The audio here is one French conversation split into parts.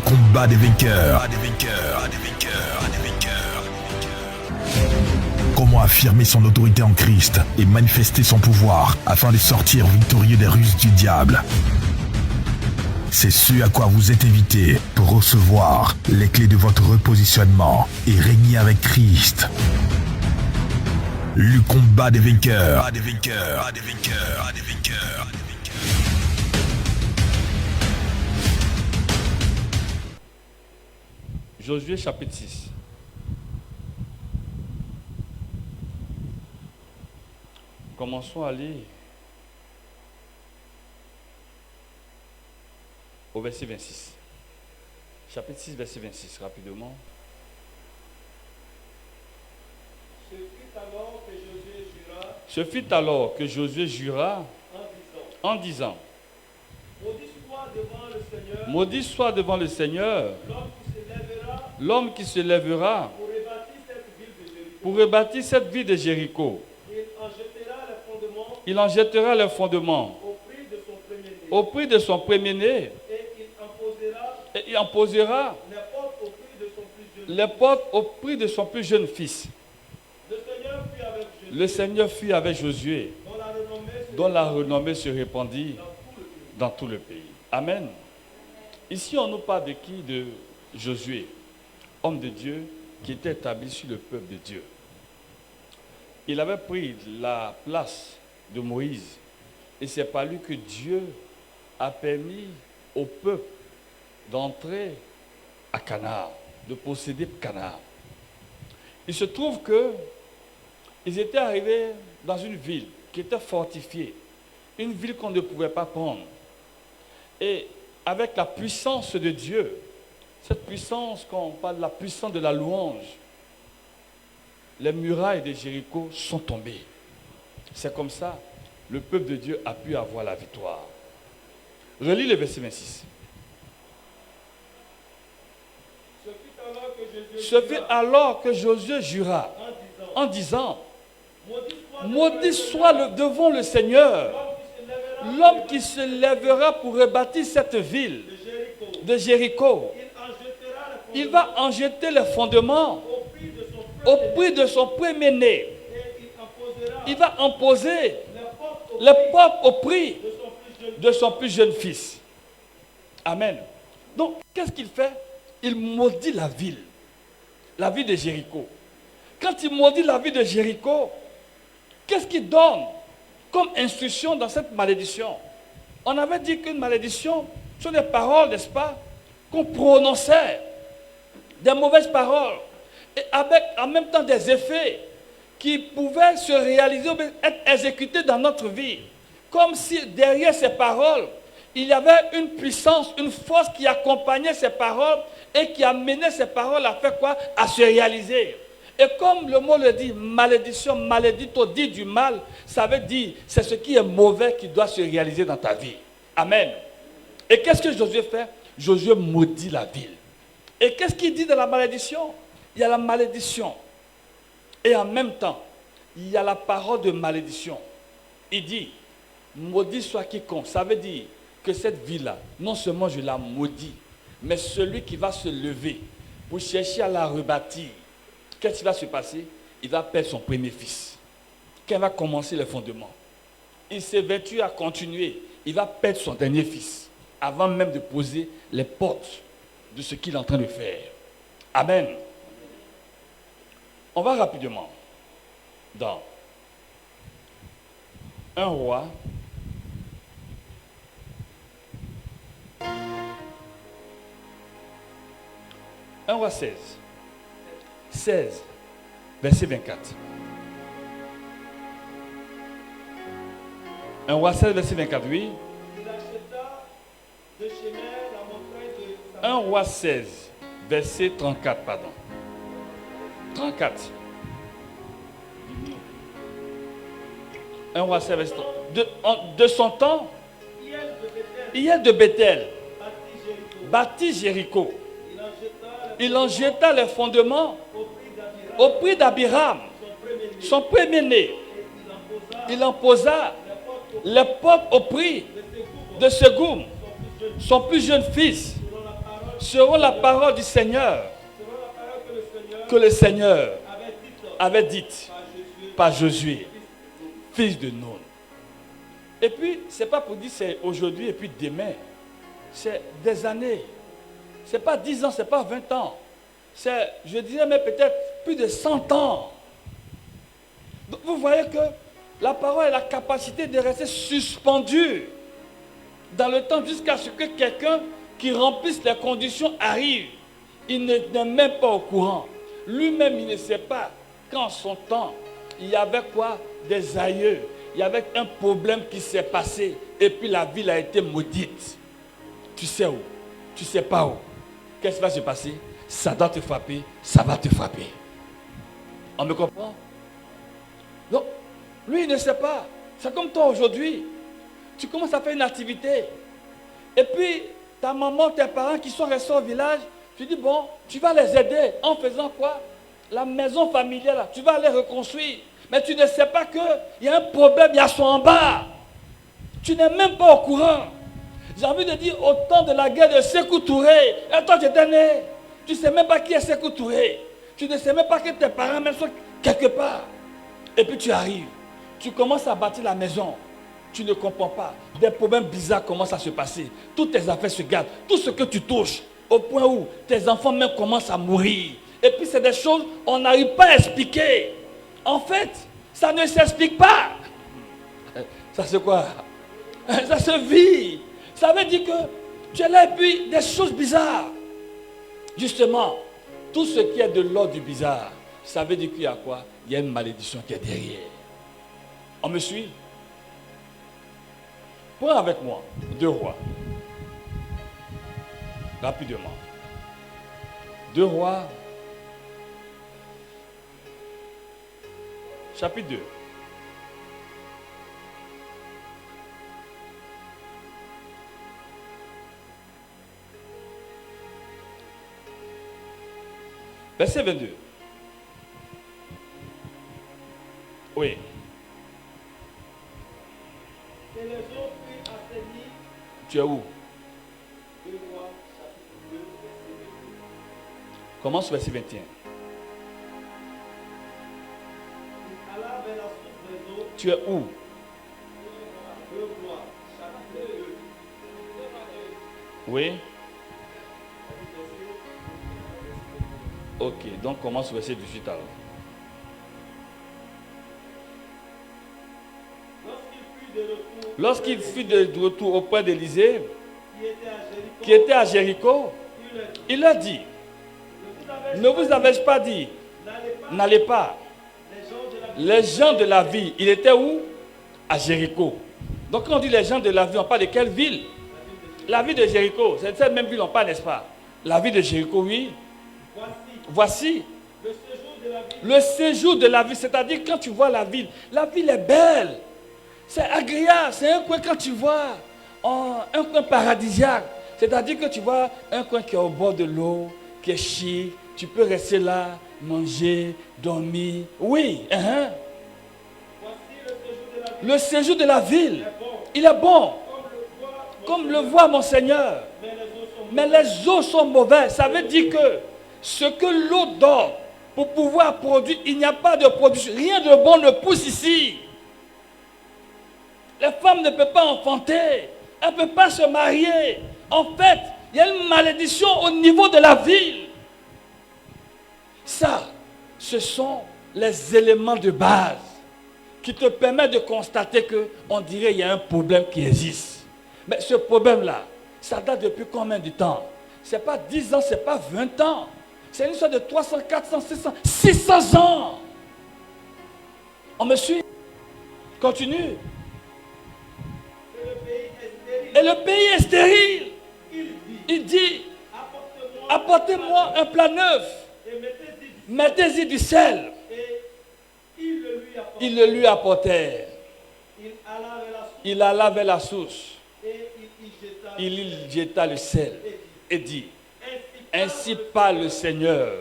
combat des vainqueurs. Comment affirmer son autorité en Christ et manifester son pouvoir afin de sortir victorieux des ruses du diable. C'est ce à quoi vous êtes invités pour recevoir les clés de votre repositionnement et régner avec Christ. Le combat des vainqueurs. Josué chapitre 6. Commençons à lire au verset 26. Chapitre 6, verset 26, rapidement. Ce fut alors que Josué jura en disant Maudit soit devant le Seigneur l'homme qui se lèvera pour rebâtir cette ville de Jéricho. Il en jettera les fondements au prix de son premier-né et il imposera les portes au prix de son plus jeune fils. Le Seigneur fut avec Josué, dont la renommée se répandit dans tout le pays. Amen. Ici, on nous parle de qui? De Josué, homme de Dieu qui était établi sur le peuple de Dieu. Il avait pris la place de Moïse et c'est par lui que Dieu a permis au peuple d'entrer à Canaan, de posséder Canaan. Il se trouve que ils étaient arrivés dans une ville qui était fortifiée, une ville qu'on ne pouvait pas prendre. Et avec la puissance de Dieu, cette puissance, quand on parle de la puissance de la louange, les murailles de Jéricho sont tombées. C'est comme ça, le peuple de Dieu a pu avoir la victoire. Relis le verset 26. Ce fut alors que Josué jura en disant Maudit soit devant le Seigneur l'homme qui se lèvera pour rebâtir cette ville de Jéricho. Il va en jeter les fondements au prix de son premier-né. Il va imposer les portes au prix de son plus jeune fils. Amen. Donc, qu'est-ce qu'il fait? Il maudit la ville de Jéricho. Quand il maudit la ville de Jéricho, qu'est-ce qu'il donne comme instruction dans cette malédiction? On avait dit qu'une malédiction, ce sont des paroles, n'est-ce pas, qu'on prononçait, des mauvaises paroles, et avec en même temps des effets qui pouvaient se réaliser ou être exécutés dans notre vie. Comme si derrière ces paroles, il y avait une puissance, une force qui accompagnait ces paroles et qui amenait ces paroles à faire quoi? À se réaliser. Et comme le mot le dit, malédiction, maledito, dit du mal, ça veut dire, c'est ce qui est mauvais qui doit se réaliser dans ta vie. Amen. Et qu'est-ce que Josué fait? Josué maudit la ville. Et qu'est-ce qu'il dit de la malédiction? Il y a la malédiction. Et en même temps, il y a la parole de malédiction. Il dit, maudit soit quiconque. Ça veut dire que cette ville-là, non seulement je la maudis, mais celui qui va se lever pour chercher à la rebâtir, qu'est-ce qui va se passer? Il va perdre son premier fils. Quand il va commencer le fondement, il s'évertue à continuer. Il va perdre son dernier fils avant même de poser les portes de ce qu'il est en train de faire. Amen. On va rapidement dans un roi. Un roi 16, verset 24. Un roi 16, verset 24, oui. Un roi 16, verset 34, pardon. 34. Un roi 16, verset 34. De son temps, Hiel de Bethel bâtit Jéricho. Il en jeta les fondements au prix d'Abiram, son premier-né. Il en posa les portes au prix de Ségoum, son plus jeune fils, selon la parole du Seigneur, que le Seigneur avait dite par Josué, fils de Nun. Et puis, ce n'est pas pour dire c'est aujourd'hui et puis demain. C'est des années. Ce n'est pas 10 ans, ce n'est pas 20 ans. C'est, je dirais, mais peut-être plus de 100 ans. Donc, vous voyez que la parole a la capacité de rester suspendue dans le temps jusqu'à ce que quelqu'un qui remplisse les conditions arrive. Il n'est même pas au courant. Lui-même, il ne sait pas qu'en son temps, il y avait quoi? Des aïeux. Il y avait un problème qui s'est passé et puis la ville a été maudite. Tu sais où? Tu ne sais pas où. Qu'est-ce qui va se passer? Ça doit te frapper, ça va te frapper. On me comprend? Donc, lui, il ne sait pas. C'est comme toi aujourd'hui. Tu commences à faire une activité. Et puis, ta maman, tes parents qui sont restés au village, tu dis, bon, tu vas les aider en faisant quoi? La maison familiale, là, tu vas les reconstruire. Mais tu ne sais pas qu'il y a un problème, il y a son en bas. Tu n'es même pas au courant. J'ai envie de dire, au temps de la guerre de Sékou Touré, et toi tu étais né, tu ne sais même pas qui est Sékou Touré. Tu ne sais même pas que tes parents même sont quelque part. Et puis tu arrives, tu commences à bâtir la maison. Tu ne comprends pas. Des problèmes bizarres commencent à se passer. Toutes tes affaires se gardent. Tout ce que tu touches, au point où tes enfants même commencent à mourir. Et puis c'est des choses qu'on n'arrive pas à expliquer. En fait, ça ne s'explique pas. Ça c'est quoi? Ça se vit. Ça veut dire que tu es là et puis des choses bizarres. Justement, tout ce qui est de l'ordre du bizarre, ça veut dire qu'il y a quoi? Il y a une malédiction qui est derrière. On me suit? Prends avec moi 2 Rois. Rapidement. 2 Rois. Chapitre 2. Verset 22. Oui. Et les eaux furent assainies. Tu es où? 2 Rois, chapitre 2, verset 22. Commence verset 21. Il alla vers la source des eaux. Tu es où? 2 Rois, chapitre 2. Oui. Ok, donc commence verset 18 alors. Lorsqu'il fut de retour auprès d'Élisée, qui était à Jéricho, il leur dit, ne vous avais-je pas dit, n'allez pas. Les gens de la ville, il était où? À Jéricho. Donc quand on dit les gens de la ville, on parle de quelle ville? La ville de Jéricho, c'est cette même ville, on parle, n'est-ce pas? La ville de Jéricho, oui. Voici le séjour de la ville, c'est-à-dire quand tu vois la ville est belle, c'est agréable, c'est un coin quand tu vois, un coin paradisiaque, c'est-à-dire que tu vois un coin qui est au bord de l'eau, qui est chic, tu peux rester là, manger, dormir, oui, Le séjour de la ville, il est bon, comme le voit mon Seigneur, mais les eaux sont mauvaises, ça veut dire que ce que l'eau donne pour pouvoir produire, il n'y a pas de production. Rien de bon ne pousse ici. Les femmes ne peuvent pas enfanter. Elles ne peuvent pas se marier. En fait, il y a une malédiction au niveau de la ville. Ça, ce sont les éléments de base qui te permettent de constater qu'on dirait qu'il y a un problème qui existe. Mais ce problème-là, ça date depuis combien de temps? Ce n'est pas 10 ans, ce n'est pas 20 ans. C'est une histoire de 300, 400, 600, 600 ans. On me suit? Continue. Et le pays est stérile. Il dit, apportez-moi un plat neuf. Mettez-y du sel. Ils le lui apportèrent. Il alla vers la source. Il y jeta le sel et dit, ainsi parle le Seigneur,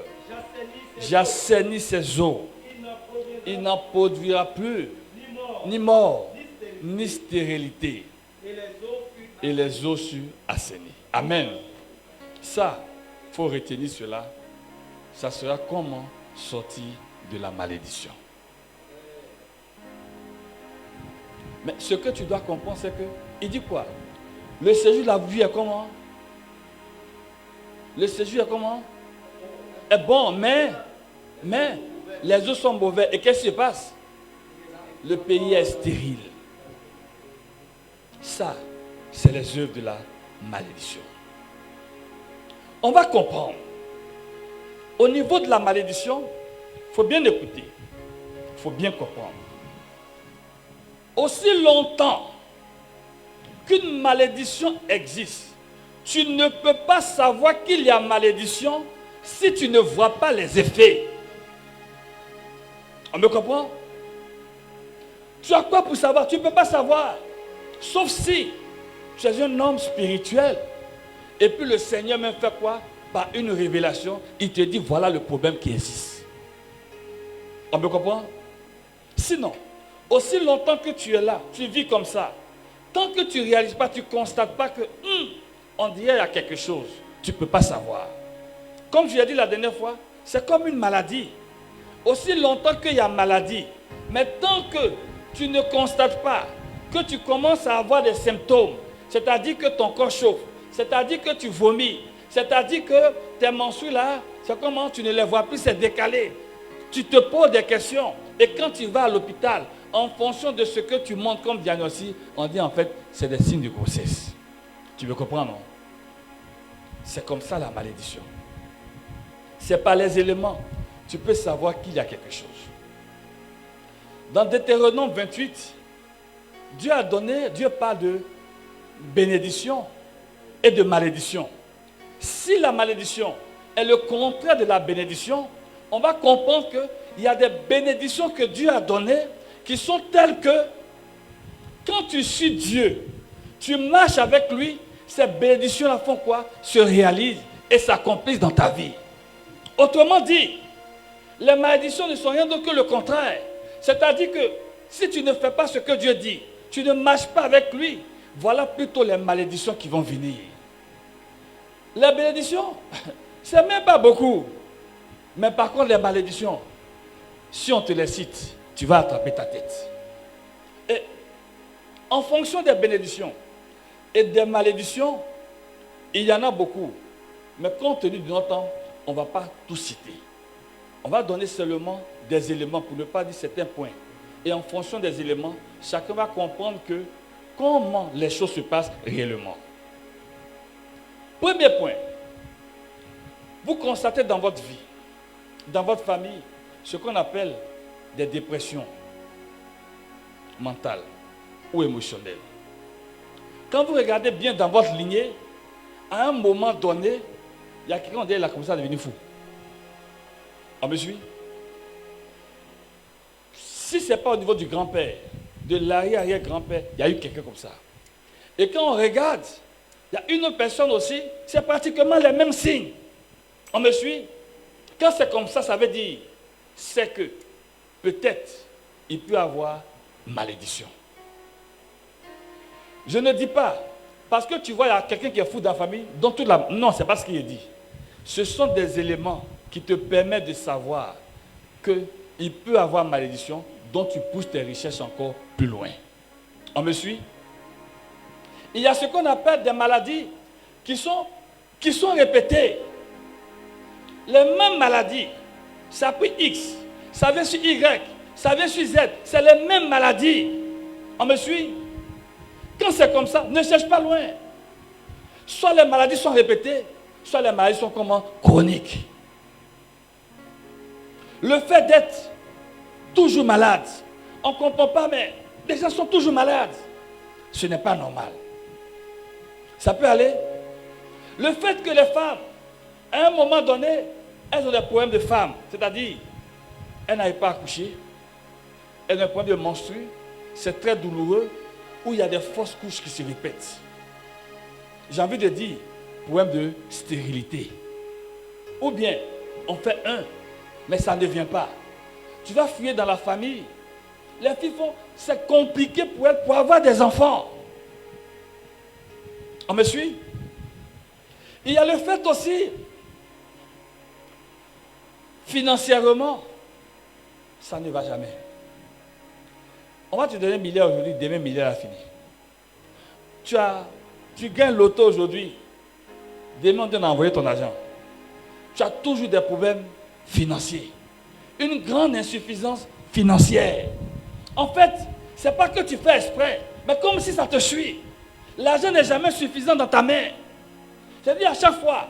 j'assainis ces eaux. Il n'en produira plus ni mort, ni stérilité. Et les eaux furent assainies. Amen. Ça, Il faut retenir cela. Ça sera comment sortir de la malédiction. Mais ce que tu dois comprendre, c'est que, il dit quoi? Le séjour de la vie est comment? Le séjour est comment? Est bon, mais les eaux sont mauvaises. Et qu'est-ce qui se passe? Le pays est stérile. Ça, c'est les œuvres de la malédiction. On va comprendre. Au niveau de la malédiction, il faut bien écouter. Il faut bien comprendre. Aussi longtemps qu'une malédiction existe, tu ne peux pas savoir qu'il y a malédiction si tu ne vois pas les effets. On me comprend? Tu as quoi pour savoir? Tu ne peux pas savoir. Sauf si tu es un homme spirituel. Et puis le Seigneur même fait quoi? Par une révélation, il te dit voilà le problème qui existe. On me comprend? Sinon, aussi longtemps que tu es là, tu vis comme ça, tant que tu ne réalises pas, tu ne constates pas que on dirait qu'il y a quelque chose, tu ne peux pas savoir. Comme je l'ai dit la dernière fois, c'est comme une maladie. Aussi longtemps qu'il y a maladie, mais tant que tu ne constates pas que tu commences à avoir des symptômes, c'est-à-dire que ton corps chauffe, c'est-à-dire que tu vomis, c'est-à-dire que tes menstrues là, c'est comment tu ne les vois plus, c'est décalé. Tu te poses des questions et quand tu vas à l'hôpital, en fonction de ce que tu montres comme diagnostic, on dit en fait, c'est des signes de grossesse. Tu veux comprendre, non? C'est comme ça la malédiction. C'est par les éléments, tu peux savoir qu'il y a quelque chose. Dans Deutéronome 28, Dieu parle de bénédiction et de malédiction. Si la malédiction est le contraire de la bénédiction, on va comprendre qu'il y a des bénédictions que Dieu a données qui sont telles que quand tu suis Dieu, tu marches avec lui, ces bénédictions-là font quoi? Se réalisent et s'accomplissent dans ta vie. Autrement dit, les malédictions ne sont rien d'autre que le contraire. C'est-à-dire que si tu ne fais pas ce que Dieu dit, tu ne marches pas avec lui, voilà plutôt les malédictions qui vont venir. Les bénédictions, c'est même pas beaucoup. Mais par contre, les malédictions, si on te les cite, tu vas attraper ta tête. Et en fonction des bénédictions et des malédictions, il y en a beaucoup. Mais compte tenu de notre temps, on ne va pas tout citer. On va donner seulement des éléments pour ne pas dire certains points. Et en fonction des éléments, chacun va comprendre que comment les choses se passent réellement. Premier point, vous constatez dans votre vie, dans votre famille, ce qu'on appelle des dépressions mentales ou émotionnelles. Quand vous regardez bien dans votre lignée, à un moment donné, il y a quelqu'un qui a commencé à devenir fou. On me suit? Si ce n'est pas au niveau du grand-père, de l'arrière-grand-père, il y a eu quelqu'un comme ça. Et quand on regarde, il y a une autre personne aussi, c'est pratiquement les mêmes signes. On me suit? Quand c'est comme ça, ça veut dire, c'est que peut-être il peut y avoir malédiction. Je ne dis pas, parce que tu vois, il y a quelqu'un qui est fou dans la famille, dont toute la... Non, ce n'est pas ce qu'il est dit. Ce sont des éléments qui te permettent de savoir qu'il peut y avoir malédiction, dont tu pousses tes recherches encore plus loin. On me suit? Il y a ce qu'on appelle des maladies qui sont répétées. Les mêmes maladies, ça a pris X, ça vient sur Y, ça vient sur Z, c'est les mêmes maladies. On me suit? Quand c'est comme ça, ne cherche pas loin. Soit les maladies sont répétées, soit les maladies sont comment? Chroniques. Le fait d'être toujours malade, on ne comprend pas, mais les gens sont toujours malades. Ce n'est pas normal. Ça peut aller. Le fait que les femmes, à un moment donné, elles ont des problèmes de femmes, c'est-à-dire, elles n'arrivent pas à coucher, elles ont des problèmes de menstrues, c'est très douloureux, où il y a des fausses couches qui se répètent. J'ai envie de dire, problème de stérilité. Ou bien, on fait un, mais ça ne vient pas. Tu vas fouiller dans la famille. Les filles font, c'est compliqué pour elles pour avoir des enfants. On me suit? Il y a le fait aussi financièrement, ça ne va jamais. On va te donner 1 milliard aujourd'hui, demain 1 milliard à fini. Tu gagnes l'auto aujourd'hui, demain on te envoyer ton argent. Tu as toujours des problèmes financiers. Une grande insuffisance financière. En fait, ce n'est pas que tu fais exprès, mais comme si ça te suit. L'argent n'est jamais suffisant dans ta main. C'est-à-dire à chaque fois,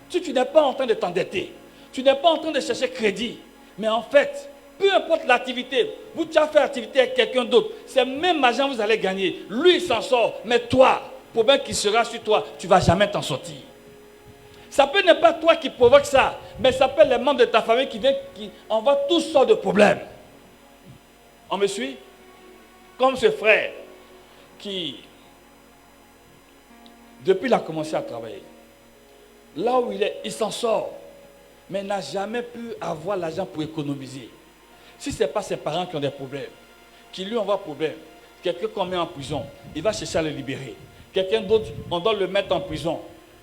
tu n'es pas en train de t'endetter, tu n'es pas en train de chercher crédit, mais en fait, peu importe l'activité, tu as fait l'activité avec quelqu'un d'autre, c'est même argent que vous allez gagner. Lui, il s'en sort, mais toi, le problème qui sera sur toi, tu ne vas jamais t'en sortir. Ça peut n'est pas toi qui provoque ça, mais ça peut être les membres de ta famille qui envoient toutes sortes de problèmes. On me suit? Comme ce frère qui, depuis qu'il a commencé à travailler, là où il est, il s'en sort, mais il n'a jamais pu avoir l'argent pour économiser. Si ce n'est pas ses parents qui ont des problèmes, qui lui envoient problème, quelqu'un qu'on met en prison, il va chercher à le libérer. Quelqu'un d'autre, on doit le mettre en prison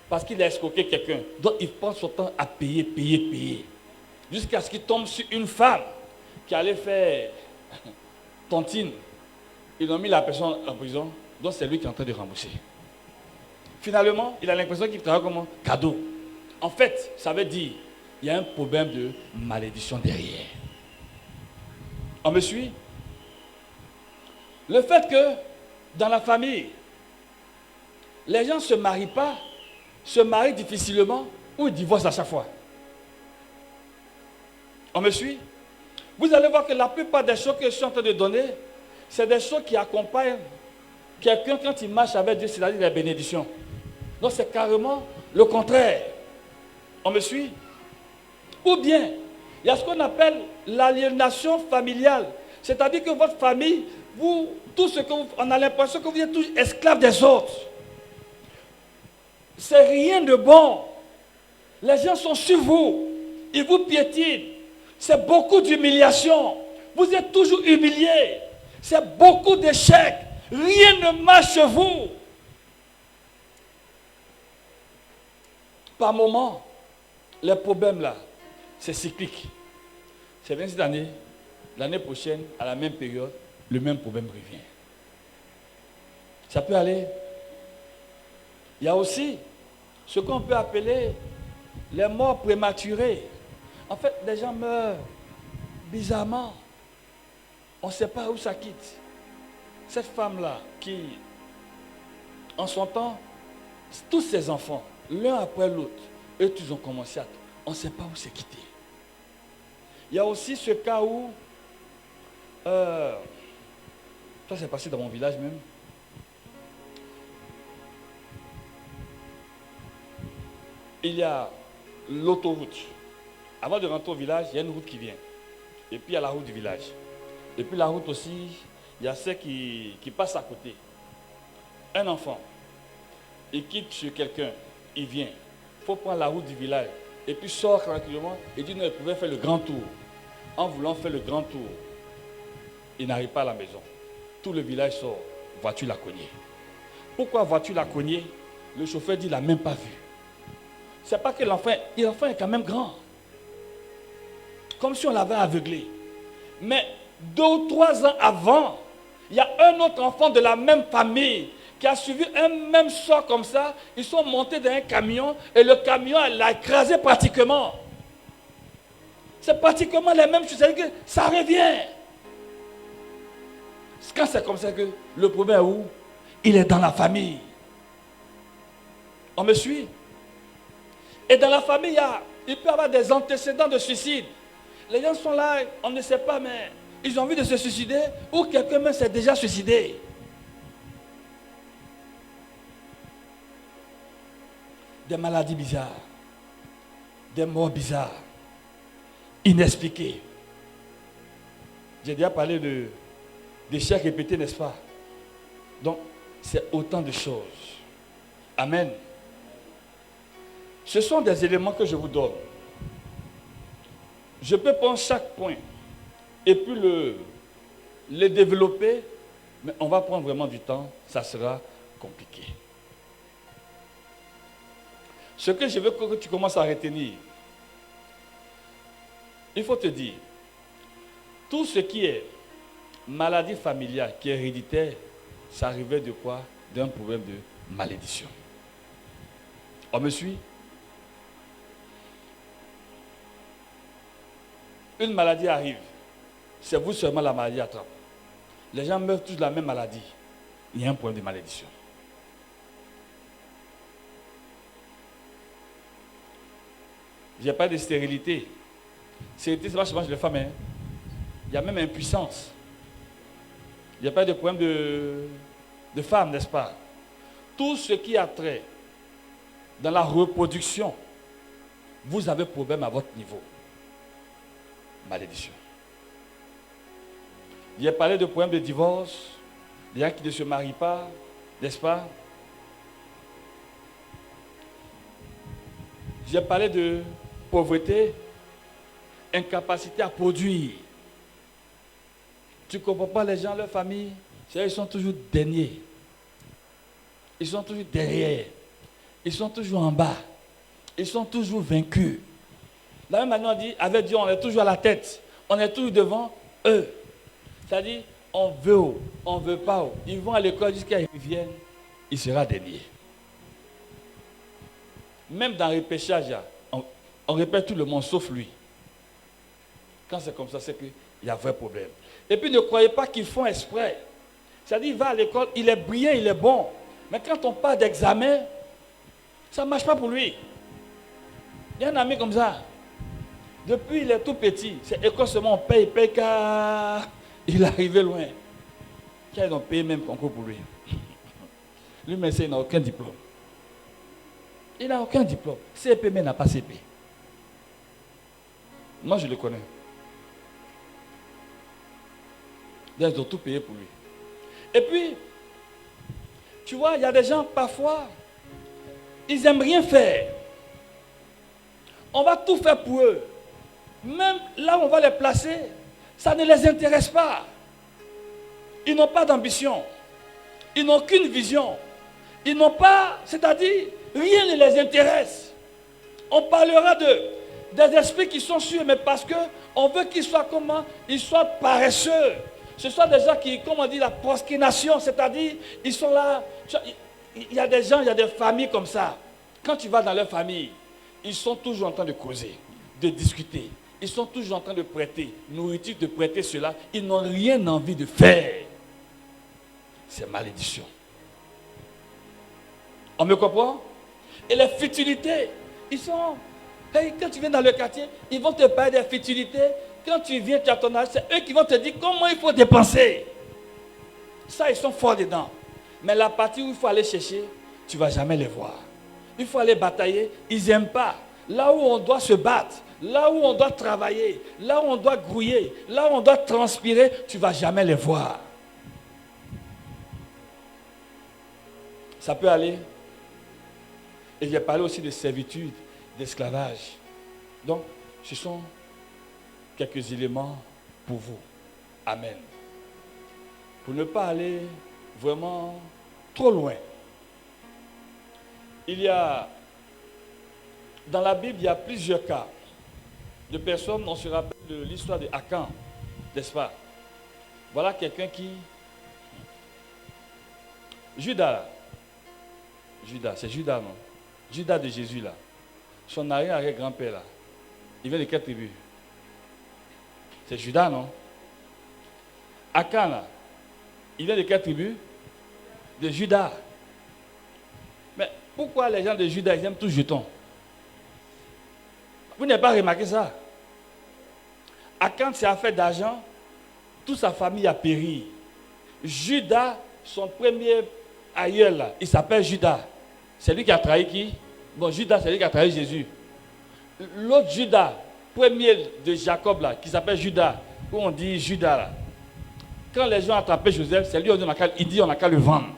parce qu'il a escroqué quelqu'un. Donc il prend son temps à payer. Jusqu'à ce qu'il tombe sur une femme qui allait faire tontine. Ils ont mis la personne en prison, donc c'est lui qui est en train de rembourser. Finalement, il a l'impression qu'il travaille comme un cadeau. En fait, ça veut dire qu'il y a un problème de malédiction derrière. On me suit? Le fait que dans la famille, les gens ne se marient pas, se marient difficilement ou ils divorcent à chaque fois. On me suit? Vous allez voir que la plupart des choses que je suis en train de donner, c'est des choses qui accompagnent quelqu'un quand il marche avec Dieu, c'est-à-dire la bénédiction. Donc c'est carrément le contraire. On me suit? Ou bien, il y a ce qu'on appelle l'aliénation familiale. C'est-à-dire que votre famille, on a l'impression que vous êtes tous esclaves des autres. C'est rien de bon. Les gens sont sur vous. Ils vous piétinent. C'est beaucoup d'humiliation. Vous êtes toujours humiliés. C'est beaucoup d'échecs. Rien ne marche chez vous. Par moment, les problèmes là, c'est cyclique. C'est bien cette année, l'année prochaine, à la même période, le même problème revient. Ça peut aller. Il y a aussi ce qu'on peut appeler les morts prématurées. En fait, les gens meurent bizarrement. On ne sait pas où ça quitte. Cette femme-là qui, en son temps, tous ses enfants, l'un après l'autre, eux, ils ont commencé à... On ne sait pas où c'est quitté. Il y a aussi ce cas où... ça s'est passé dans mon village même. Il y a l'autoroute. Avant de rentrer au village, il y a une route qui vient. Et puis il y a la route du village. Et puis la route aussi, il y a ceux qui passent à côté. Un enfant, il quitte chez quelqu'un, il vient. Il faut prendre la route du village. Et puis sort tranquillement et dit non, il pouvait faire le grand tour. En voulant faire le grand tour, il n'arrive pas à la maison. Tout le village sort. Voiture l'a cogné. Pourquoi voiture l'a cogné? Le chauffeur dit il n'a même pas vu. C'est pas que l'enfant est quand même grand. Comme si on l'avait aveuglé. Mais 2 ou 3 ans avant, il y a un autre enfant de la même famille qui a suivi un même sort comme ça. Ils sont montés dans un camion et le camion l'a écrasé pratiquement. C'est pratiquement les mêmes choses. C'est-à-dire que ça revient. Quand c'est comme ça que le problème est où? Il est dans la famille. On me suit? Et dans la famille, il peut y avoir des antécédents de suicide. Les gens sont là, on ne sait pas, mais ils ont envie de se suicider ou quelqu'un même s'est déjà suicidé. Des maladies bizarres, des morts bizarres, inexpliquées. J'ai déjà parlé d'échecs répétés, n'est-ce pas? Donc, c'est autant de choses. Amen. Ce sont des éléments que je vous donne. Je peux prendre chaque point et puis le développer, mais on va prendre vraiment du temps, ça sera compliqué. Ce que je veux que tu commences à retenir, il faut te dire, tout ce qui est maladie familiale, qui est héréditaire, ça arrivait de quoi? D'un problème de malédiction. On me suit? Une maladie arrive, c'est vous seulement la maladie attrape. Les gens meurent tous de la même maladie. Il y a un problème de malédiction. J'ai pas de stérilité. Stérilité, c'est pas seulement chez les femmes. Hein. Il y a même impuissance. Il n'y a pas de problème de femmes, n'est-ce pas? Tout ce qui a trait dans la reproduction, vous avez problème à votre niveau. Malédiction. J'ai parlé de problèmes de divorce, des gens qui ne se marient pas, n'est-ce pas? J'ai parlé de pauvreté, incapacité à produire. Tu ne comprends pas les gens, leur famille, ils sont toujours derniers. Ils sont toujours derrière. Ils sont toujours en bas. Ils sont toujours vaincus. De la même manière, on dit, avec Dieu, on est toujours à la tête. On est toujours devant eux. C'est-à-dire, on veut haut, on ne veut pas haut. Ils vont à l'école jusqu'à ce qu'ils viennent, il sera dernier. Même dans le repêchage, on répète tout le monde sauf lui. Quand c'est comme ça, c'est qu'il y a un vrai problème. Et puis ne croyez pas qu'ils font exprès. C'est-à-dire, il va à l'école, il est brillant, il est bon. Mais quand on parle d'examen, ça ne marche pas pour lui. Il y a un ami comme ça. Depuis il est tout petit, c'est école seulement, on paye car il est arrivé loin. Car ils ont payé même concours pour lui. Lui, mais il n'a aucun diplôme. Il n'a aucun diplôme. CP, mais il n'a pas CP. Moi, je le connais. Ils ont tout payé pour lui. Et puis, tu vois, il y a des gens, parfois, ils n'aiment rien faire. On va tout faire pour eux. Même là où on va les placer, ça ne les intéresse pas. Ils n'ont pas d'ambition. Ils n'ont qu'une vision. Ils n'ont pas, c'est-à-dire, rien ne les intéresse. On parlera des esprits qui sont sûrs, mais parce qu'on veut qu'ils soient comment? Ils soient paresseux. Ce sont des gens qui, comme on dit, la proskination, c'est-à-dire, ils sont là. Il y a des gens, il y a des familles comme ça. Quand tu vas dans leur famille, ils sont toujours en train de causer, de discuter. Ils sont toujours en train de prêter nourriture, de prêter cela. Ils n'ont rien envie de faire. C'est malédiction. On me comprend? Et les futilités, ils sont... Hey, quand tu viens dans le quartier, ils vont te parler des futilités. Quand tu viens, tu as ton âge, c'est eux qui vont te dire comment il faut dépenser. Ça, ils sont forts dedans. Mais la partie où il faut aller chercher, tu ne vas jamais les voir. Il faut aller batailler, ils n'aiment pas. Là où on doit se battre, là où on doit travailler, là où on doit grouiller, là où on doit transpirer, tu ne vas jamais les voir. Ça peut aller. Et j'ai parlé aussi de servitude, d'esclavage. Donc, ce sont quelques éléments pour vous. Amen. Pour ne pas aller vraiment trop loin. Il y a, dans la Bible, il y a plusieurs cas de personnes, on se rappelle de l'histoire de Akan, n'est-ce pas? Voilà quelqu'un qui... Judas, c'est Judas, non? Judas de Jésus, là. Son arrière-grand-père, là. Il vient de quelle tribu? C'est Judas, non? Akan, là. Il vient de quelle tribu? De Judas. Mais pourquoi les gens de Judas, ils aiment tout jeton? Vous n'avez pas remarqué ça? Akan s'est affaire d'argent, toute sa famille a péri. Judas, son premier aïeul, là, il s'appelle Judas. C'est lui qui a trahi qui? Bon, Judas, c'est lui qui a trahi Jésus. L'autre Judas, premier de Jacob, là, qui s'appelle Judas, où on dit Judas, là. Quand les gens ont attrapé Joseph, c'est lui, il dit on n'a qu'à le vendre.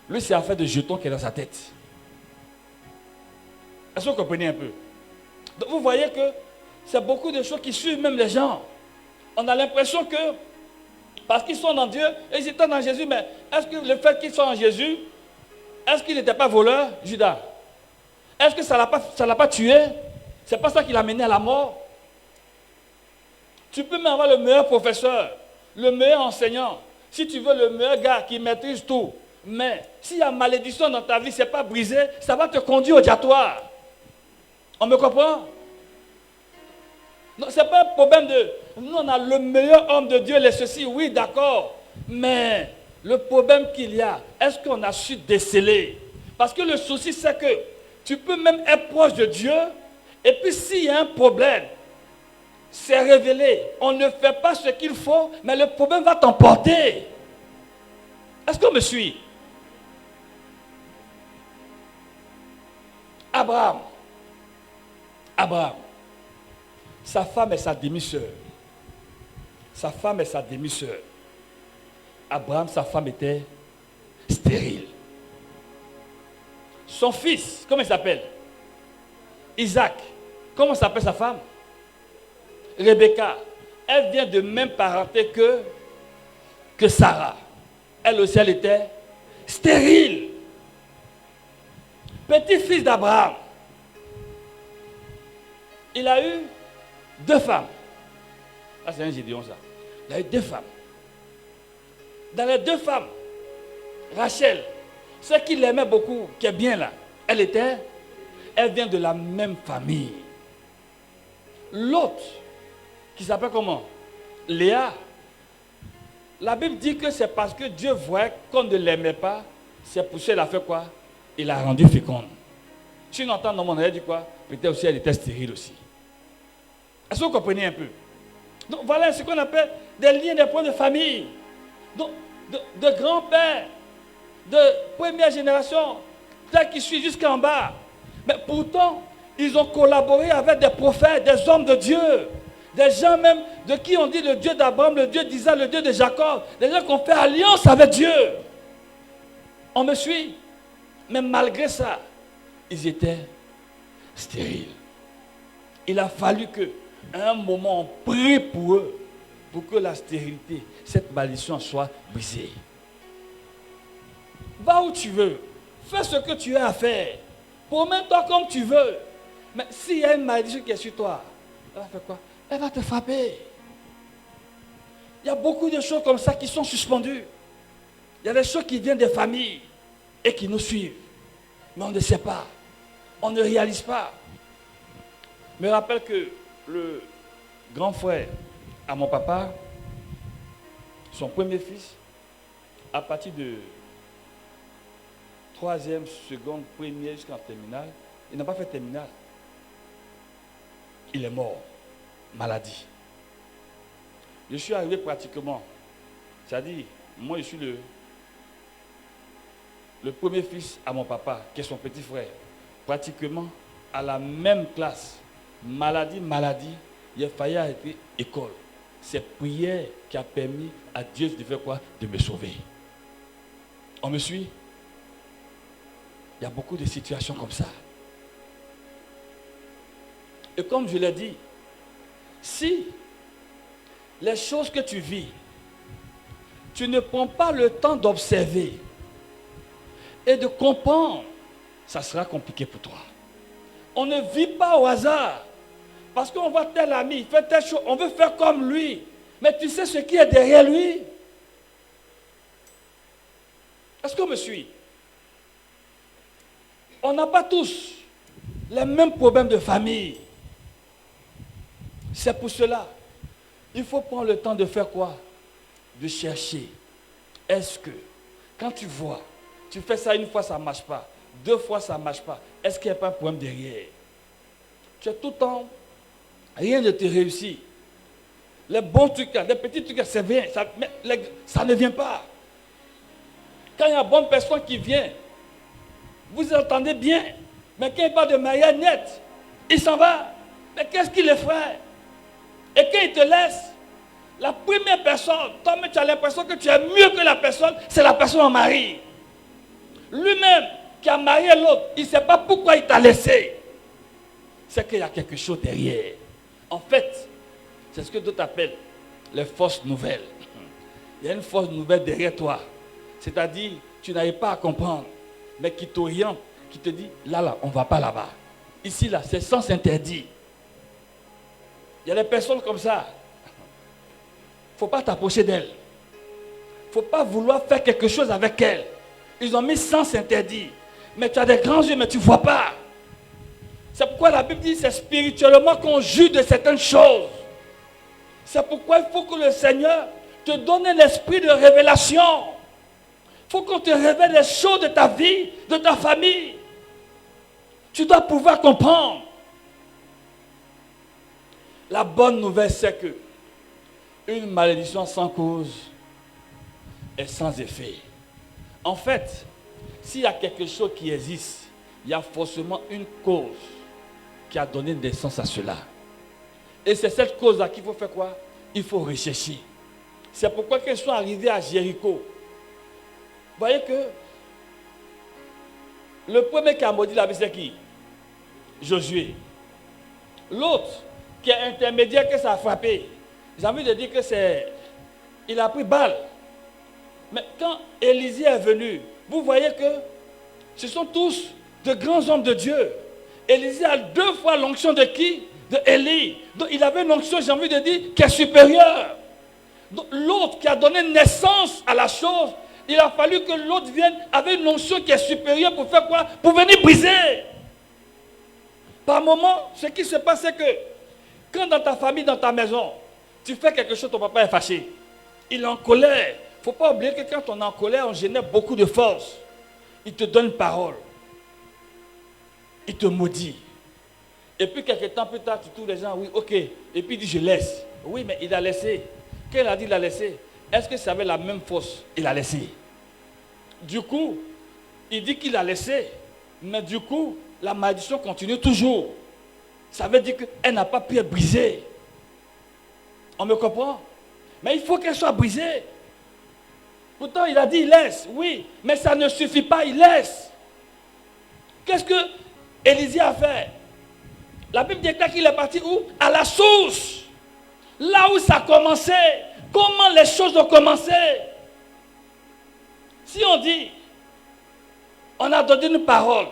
Lui, c'est affaire de jetons qui est dans sa tête. Est-ce que vous comprenez un peu? Donc, vous voyez que c'est beaucoup de choses qui suivent même les gens. On a l'impression que, parce qu'ils sont dans Dieu, et ils étaient dans Jésus, mais est-ce que le fait qu'ils soient en Jésus, est-ce qu'il n'était pas voleur, Judas? Est-ce que ça ne l'a pas tué? C'est pas ça qui l'a mené à la mort? Tu peux même avoir le meilleur professeur, le meilleur enseignant. Si tu veux le meilleur gars qui maîtrise tout. Mais s'il y a malédiction dans ta vie, ce n'est pas brisé, ça va te conduire au diatoire. On me comprend? Ce n'est pas un problème de... Nous, on a le meilleur homme de Dieu, les ceci, oui, d'accord. Mais le problème qu'il y a, est-ce qu'on a su déceler? Parce que le souci, c'est que tu peux même être proche de Dieu, et puis s'il y a un problème, c'est révélé. On ne fait pas ce qu'il faut, mais le problème va t'emporter. Est-ce qu'on me suit? Abraham, sa femme est sa demi-sœur. Sa femme est sa demi-sœur. Abraham, sa femme était stérile. Son fils, comment il s'appelle? Isaac. Comment s'appelle sa femme? Rebecca. Elle vient de même parenté que Sarah. Elle aussi, elle était stérile. Petit-fils d'Abraham. Il a eu 2 femmes. Ah, c'est un Gédéon, ça. Il a eu 2 femmes. Dans les 2 femmes, Rachel, celle qu'il aimait beaucoup, qui est bien là, elle vient de la même famille. L'autre, qui s'appelle comment? Léa. La Bible dit que c'est parce que Dieu voyait qu'on ne l'aimait pas, c'est pour ça qu'il a fait quoi? Il l'a rendue féconde. Si on entend dans mon elle dit quoi? Peut-être aussi elle était stérile aussi. Est-ce que vous comprenez un peu? Donc voilà ce qu'on appelle des liens, des points de famille. Donc, de grands-pères, de première génération, ceux qui suivent jusqu'en bas. Mais pourtant, ils ont collaboré avec des prophètes, des hommes de Dieu. Des gens même de qui on dit le Dieu d'Abraham, le Dieu d'Isaac, le Dieu de Jacob. Des gens qui ont fait alliance avec Dieu. On me suit? Mais malgré ça, ils étaient stériles. Il a fallu qu'à un moment, on prie pour eux, pour que la stérilité, cette malédiction soit brisée. Va où tu veux. Fais ce que tu as à faire. Promets-toi comme tu veux. Mais s'il y a une malédiction qui est sur toi, elle va faire quoi? Elle va te frapper. Il y a beaucoup de choses comme ça qui sont suspendues. Il y a des choses qui viennent des familles et qui nous suivent. Mais on ne sait pas. On ne réalise pas. Je me rappelle que le grand frère à mon papa, son premier fils, à partir de 3e, seconde, première jusqu'en terminale, il n'a pas fait terminale. Il est mort. Maladie. Je suis arrivé pratiquement, c'est-à-dire, moi je suis le premier fils à mon papa, qui est son petit frère, pratiquement à la même classe. Maladie, il a failli arrêter école. C'est prière qui a permis à Dieu de faire quoi? De me sauver. On me suit? Il y a beaucoup de situations comme ça. Et comme je l'ai dit, si les choses que tu vis, tu ne prends pas le temps d'observer et de comprendre, ça sera compliqué pour toi. On ne vit pas au hasard. Parce qu'on voit tel ami, il fait telle chose, on veut faire comme lui. Mais tu sais ce qui est derrière lui? Est-ce qu'on me suit? On n'a pas tous les mêmes problèmes de famille. C'est pour cela, il faut prendre le temps de faire quoi? De chercher. Est-ce que, quand tu vois, tu fais ça une fois, ça ne marche pas. 2 fois, ça ne marche pas. Est-ce qu'il n'y a pas un problème derrière? Tu es tout le temps, rien ne te réussit. Les bons trucs, les petits trucs, c'est bien. Mais ça ne vient pas. Quand il y a une bonne personne qui vient, vous entendez bien. Mais quand il parle de manière nette, il s'en va. Mais qu'est-ce qu'il est, frère? Et quand il te laisse, la première personne, toi-même tu as l'impression que tu es mieux que la personne, c'est la personne en mari. Lui-même qui a marié l'autre, il ne sait pas pourquoi il t'a laissé. C'est qu'il y a quelque chose derrière. En fait, c'est ce que d'autres appellent les fausses nouvelles. Il y a une fausse nouvelle derrière toi. C'est-à-dire, tu n'arrives pas à comprendre, mais qui t'oriente, qui te dit, là, on ne va pas là-bas. Ici, là, c'est sens interdit. Il y a des personnes comme ça. faut pas t'approcher d'elle. Il ne faut pas vouloir faire quelque chose avec elle. Ils ont mis sens interdit. Mais tu as des grands yeux, mais tu ne vois pas. C'est pourquoi la Bible dit que c'est spirituellement qu'on juge de certaines choses. C'est pourquoi il faut que le Seigneur te donne un esprit de révélation. Il faut qu'on te révèle les choses de ta vie, de ta famille. Tu dois pouvoir comprendre. La bonne nouvelle, c'est que une malédiction sans cause est sans effet. En fait, s'il y a quelque chose qui existe, il y a forcément une cause qui a donné naissance à cela. Et c'est cette cause-là qu'il faut faire quoi? Il faut rechercher. C'est pourquoi qu'ils sont arrivés à Jéricho. Vous voyez que le premier qui a maudit la vie, c'est qui? Josué. L'autre qui est intermédiaire, que ça a frappé. J'ai envie de dire que c'est... Il a pris balle. Mais quand Élisée est venu, vous voyez que ce sont tous de grands hommes de Dieu. Élisée a 2 fois l'onction de qui? De Élie. Donc il avait une onction, j'ai envie de dire, qui est supérieure. Donc l'autre qui a donné naissance à la chose, il a fallu que l'autre vienne avec une onction qui est supérieure pour faire quoi? Pour venir briser. Par moment, ce qui se passe, c'est que quand dans ta famille, dans ta maison, tu fais quelque chose, ton papa est fâché. Il est en colère. Il ne faut pas oublier que quand on est en colère, on génère beaucoup de force. Il te donne parole. Il te maudit. Et puis quelques temps plus tard, tu trouves les gens, oui, ok. Et puis il dit, je laisse. Oui, mais il a laissé. Quand il a dit il a laissé, est-ce que ça avait la même force? Il a laissé. Du coup, il dit qu'il a laissé. Mais du coup, la malédiction continue toujours. Ça veut dire qu'elle n'a pas pu être brisée. On me comprend? Mais il faut qu'elle soit brisée. Pourtant, il a dit il laisse. Oui, mais ça ne suffit pas, il laisse. Qu'est-ce que Élisée a fait? La Bible déclare qu'il est parti où? À la source. Là où ça a commencé. Comment les choses ont commencé? Si on dit, on a donné une parole,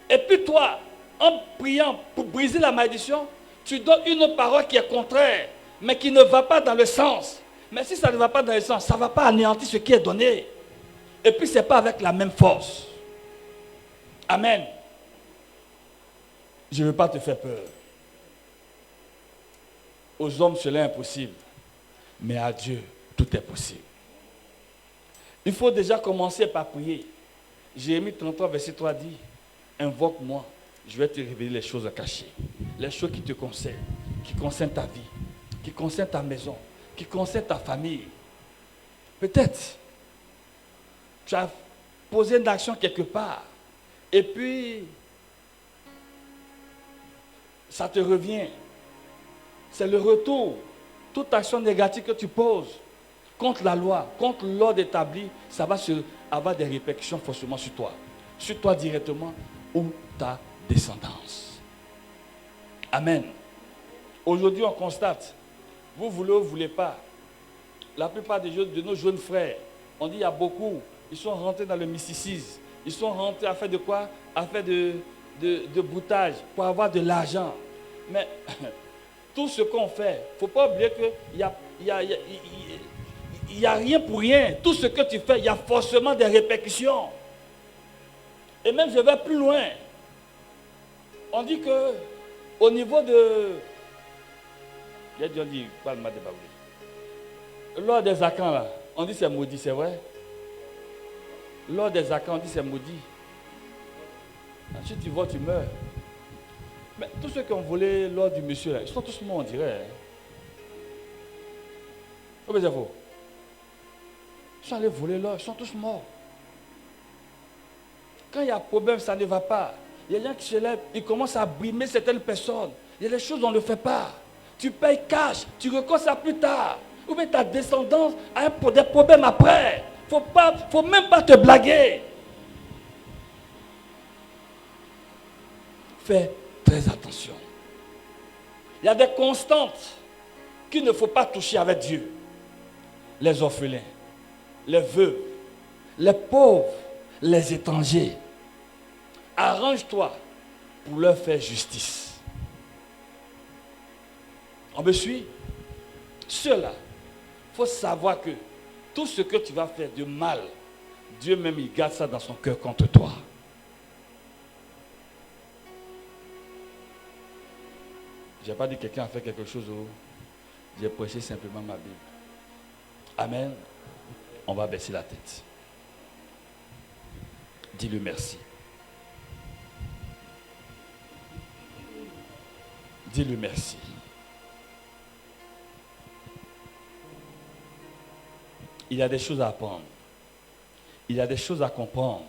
et puis toi, en priant pour briser la malédiction, tu donnes une autre parole qui est contraire, mais qui ne va pas dans le sens. Mais si ça ne va pas dans le sens, ça ne va pas anéantir ce qui est donné. Et puis ce n'est pas avec la même force. Amen. Je ne veux pas te faire peur. Aux hommes, cela est impossible. Mais à Dieu, tout est possible. Il faut déjà commencer par prier. Jérémie 33, verset 3 dit, invoque-moi, je vais te révéler les choses cachées. Les choses qui te concernent, qui concernent ta vie, qui concernent ta maison, qui concernent ta famille. Peut-être, tu as posé une action quelque part, et puis, ça te revient. C'est le retour. Toute action négative que tu poses contre la loi, contre l'ordre établi, ça va avoir des répercussions forcément sur toi directement ou ta descendance. Amen. Aujourd'hui, on constate, vous voulez ou vous ne voulez pas, la plupart de nos jeunes frères, on dit il y a beaucoup, ils sont rentrés dans le mysticisme, ils sont rentrés à faire de quoi? À faire de boutage pour avoir de l'argent. Mais tout ce qu'on fait, il ne faut pas oublier qu'il n'y a rien pour rien. Tout ce que tu fais, il y a forcément des répercussions. Et même, je vais plus loin. On dit que au niveau de... Il y a déjà dit, parle-moi de Baoulé. Lors des Akans, là, on dit c'est maudit, c'est vrai? Lors des Akans, on dit c'est maudit. Ensuite, tu vois, tu meurs. Mais tous ceux qui ont volé l'or du monsieur, là, ils sont tous morts, on dirait. Faut bien dire faux. Ils sont allés voler l'or, ils sont tous morts. Quand il y a problème, ça ne va pas. Il y a des gens qui se lèvent, ils commencent à brimer certaines personnes. Il y a des choses qu'on ne fait pas. Tu payes cash, tu recours ça plus tard. Ou bien ta descendance a des problèmes après. Il ne faut même pas te blaguer. Fais très attention. Il y a des constantes qu'il ne faut pas toucher avec Dieu. Les orphelins, les veuves, les pauvres, les étrangers. Arrange-toi pour leur faire justice. On me suit? Ceux-là, Il faut savoir que tout ce que tu vas faire de mal, Dieu même, il garde ça dans son cœur contre toi. Je n'ai pas dit que quelqu'un a fait quelque chose. J'ai prêché simplement ma Bible. Amen. On va baisser la tête. Dis-lui merci. Dis-lui merci. Il y a des choses à apprendre. Il y a des choses à comprendre.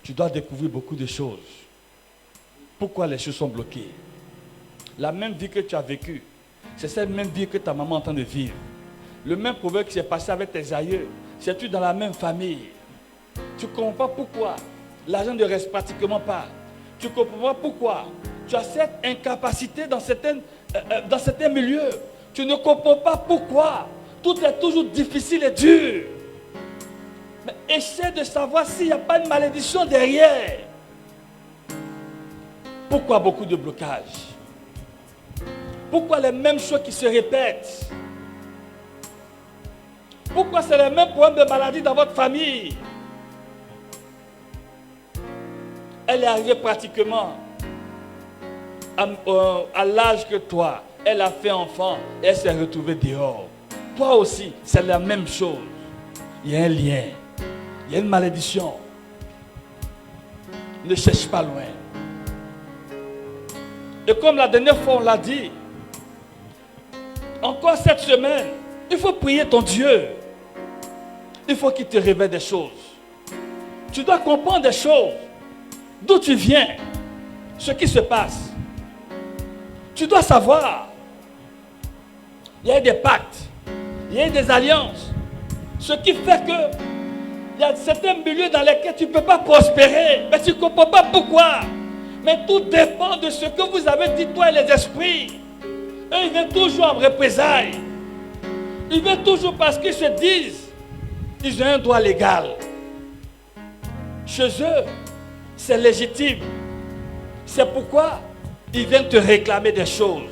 Tu dois découvrir beaucoup de choses. Pourquoi les choses sont bloquées? La même vie que tu as vécue, c'est cette même vie que ta maman est en train de vivre. Le même problème qui s'est passé avec tes aïeux, c'est-tu dans la même famille? Tu ne comprends pas pourquoi l'argent ne reste pratiquement pas. Tu ne comprends pas pourquoi tu as cette incapacité dans certains milieux. Tu ne comprends pas pourquoi tout est toujours difficile et dur. Mais essaie de savoir s'il n'y a pas une malédiction derrière. Pourquoi beaucoup de blocages? Pourquoi les mêmes choses qui se répètent? Pourquoi c'est les mêmes problèmes de maladie dans votre famille? Elle est arrivée pratiquement à l'âge que toi. Elle a fait enfant et elle s'est retrouvée dehors. Toi aussi, c'est la même chose. Il y a un lien. Il y a une malédiction. Ne cherche pas loin. Et comme la dernière fois on l'a dit, encore cette semaine, il faut prier ton Dieu. Il faut qu'il te révèle des choses. Tu dois comprendre des choses. D'où tu viens. Ce qui se passe. Tu dois savoir. Il y a des pactes. Il y a des alliances. Ce qui fait que il y a certains milieux dans lesquels tu ne peux pas prospérer. Mais tu ne comprends pas pourquoi. Mais tout dépend de ce que vous avez dit, toi et les esprits. Eux, ils viennent toujours en représailles. Ils viennent toujours parce qu'ils se disent ils ont un droit légal. Chez eux, c'est légitime. C'est pourquoi ils viennent te réclamer des choses.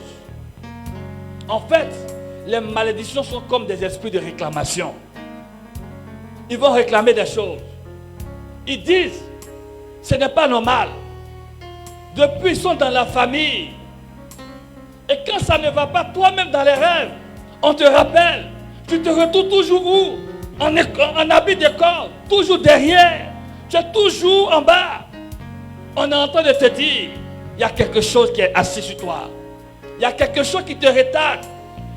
En fait, les malédictions sont comme des esprits de réclamation. Ils vont réclamer des choses. Ils disent, ce n'est pas normal. Depuis, ils sont dans la famille. Et quand ça ne va pas, toi-même dans les rêves, on te rappelle, tu te retrouves toujours où? En habit de corps, toujours derrière. Tu es toujours en bas. On est en train de te dire, il y a quelque chose qui est assis sur toi. Il y a quelque chose qui te retarde.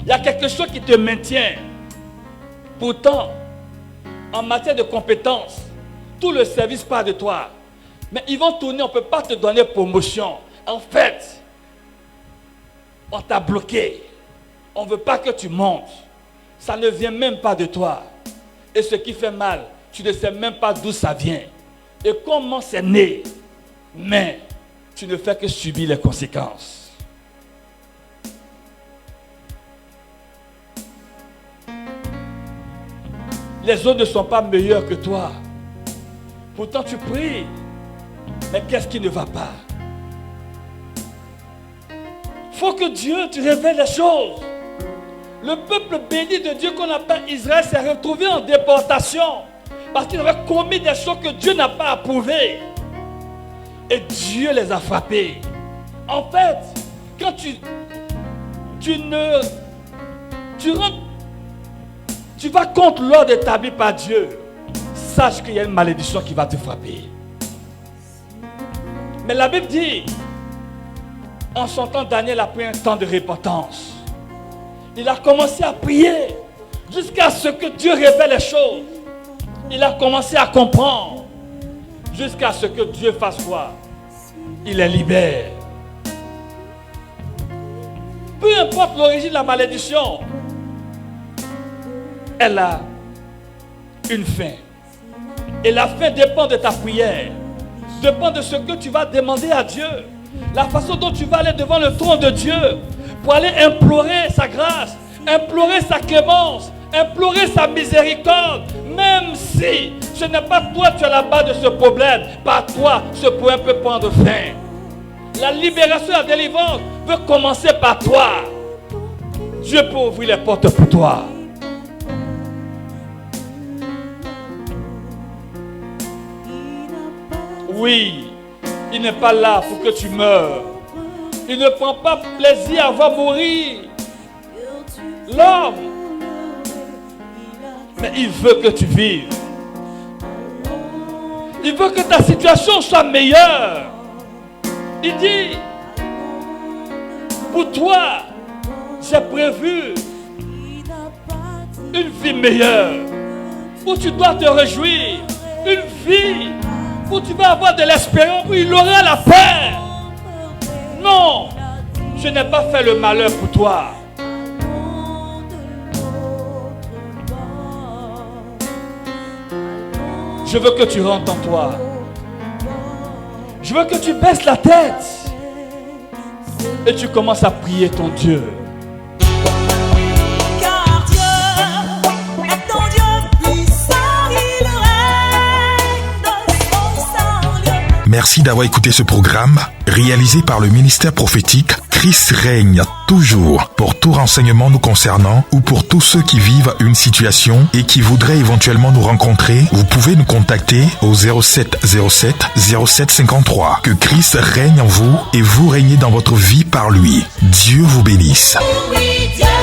Il y a quelque chose qui te maintient. Pourtant, en matière de compétences, tout le service part de toi. Mais ils vont tourner, on ne peut pas te donner promotion. En fait, on t'a bloqué. On ne veut pas que tu montes. Ça ne vient même pas de toi. Et ce qui fait mal, tu ne sais même pas d'où ça vient. Et comment c'est né. Mais tu ne fais que subir les conséquences. Les autres ne sont pas meilleurs que toi. Pourtant tu pries. Mais qu'est-ce qui ne va pas? Il faut que Dieu te révèle les choses. Le peuple béni de Dieu qu'on appelle Israël s'est retrouvé en déportation. Parce qu'il avait commis des choses que Dieu n'a pas approuvées. Et Dieu les a frappés. En fait, quand tu vas contre l'ordre établi par Dieu, sache qu'il y a une malédiction qui va te frapper. Mais la Bible dit, en son temps, Daniel a pris un temps de repentance. Il a commencé à prier jusqu'à ce que Dieu révèle les choses. Il a commencé à comprendre jusqu'à ce que Dieu fasse quoi? Il les libère. Peu importe l'origine de la malédiction, elle a une fin. Et la fin dépend de ta prière. Dépend de ce que tu vas demander à Dieu. La façon dont tu vas aller devant le trône de Dieu pour aller implorer sa grâce, implorer sa clémence, implorer sa miséricorde. Même si ce n'est pas toi qui es à la base de ce problème, par toi, ce problème peut prendre fin. La libération et la délivrance veut commencer par toi. Dieu peut ouvrir les portes pour toi. Oui, il n'est pas là pour que tu meurs. Il ne prend pas plaisir à voir mourir l'homme. Mais il veut que tu vives. Il veut que ta situation soit meilleure. Il dit, pour toi, j'ai prévu une vie meilleure, où tu dois te réjouir, une vie où tu vas avoir de l'espérance, où il aura la paix. Non, je n'ai pas fait le malheur pour toi. Je veux que tu rentres en toi. Je veux que tu baisses la tête et tu commences à prier ton Dieu. Car Dieu est ton Dieu puissant, il règne de son sang. Merci d'avoir écouté ce programme réalisé par le ministère prophétique Christ règne toujours. Pour tout renseignement nous concernant ou pour tous ceux qui vivent une situation et qui voudraient éventuellement nous rencontrer, vous pouvez nous contacter au 07 07 07 53. Que Christ règne en vous et vous régnez dans votre vie par lui. Dieu vous bénisse. Oui, Dieu.